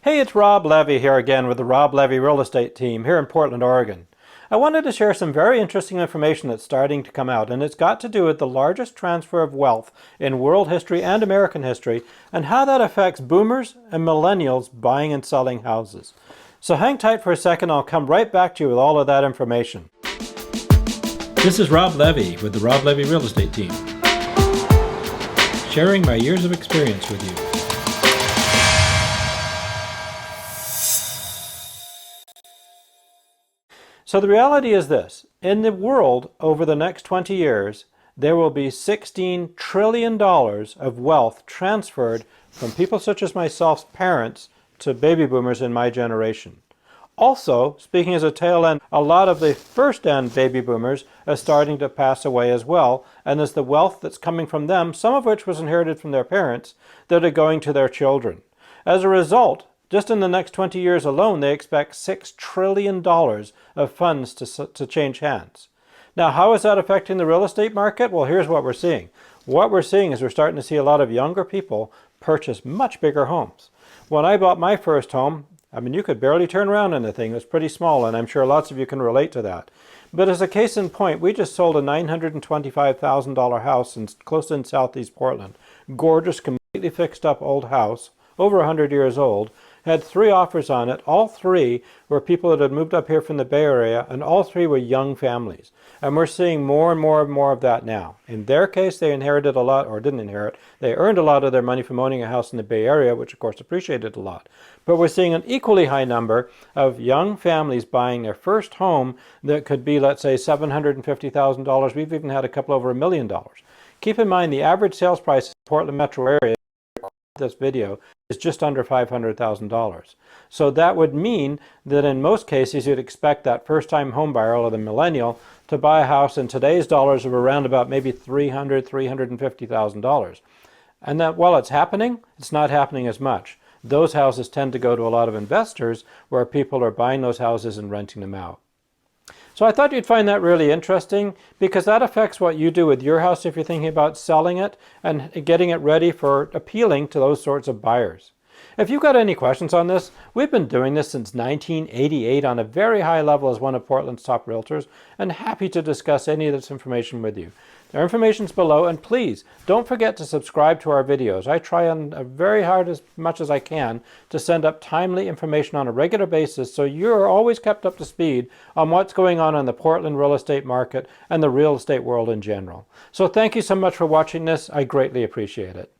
Hey, it's Rob Levy here again with the Rob Levy Real Estate team here in Portland, Oregon. I wanted to share some very interesting information that's starting to come out, and it's got to do with the largest transfer of wealth in world history and American history, and how that affects boomers and millennials buying and selling houses. So hang tight for a second, I'll come right back to you with all of that information. This is Rob Levy with the Rob Levy Real Estate team, sharing my years of experience with you. So the reality is this: in the world over the next 20 years, there will be $16 trillion of wealth transferred from people such as myself's parents to baby boomers in my generation. Also, speaking as a tail end, a lot of the first end baby boomers are starting to pass away as well, and there's the wealth that's coming from them, some of which was inherited from their parents, that are going to their children. As a result, just in the next 20 years alone, they expect $6 trillion of funds to change hands. Now, how is that affecting the real estate market? Well, here's what we're seeing. What we're seeing is we're starting to see a lot of younger people purchase much bigger homes. When I bought my first home, I mean, you could barely turn around in the thing. It was pretty small, and I'm sure lots of you can relate to that. But as a case in point, we just sold a $925,000 house close in southeast Portland. Gorgeous, completely fixed up old house, over 100 years old. Had 3 offers on it. All 3 were people that had moved up here from the Bay Area, and all 3 were young families. And we're seeing more and more of that now. In their case, they inherited a lot, or didn't inherit. They earned a lot of their money from owning a house in the Bay Area, which of course appreciated a lot. But we're seeing an equally high number of young families buying their first home that could be, let's say, $750,000. We've even had a couple over $1 million. Keep in mind, the average sales price in the Portland metro area, this video, is just under $500,000. So that would mean that in most cases you'd expect that first-time home buyer, or the millennial, to buy a house in today's dollars of around about maybe $300,000, $350,000. And that while it's happening, it's not happening as much. Those houses tend to go to a lot of investors where people are buying those houses and renting them out. So I thought you'd find that really interesting, because that affects what you do with your house if you're thinking about selling it and getting it ready for appealing to those sorts of buyers. If you've got any questions on this, we've been doing this since 1988 on a very high level as one of Portland's top realtors, and happy to discuss any of this information with you. Our information's below, and please don't forget to subscribe to our videos. I try on very hard as much as I can to send up timely information on a regular basis, so you're always kept up to speed on what's going on in the Portland real estate market and the real estate world in general. So thank you so much for watching this. I greatly appreciate it.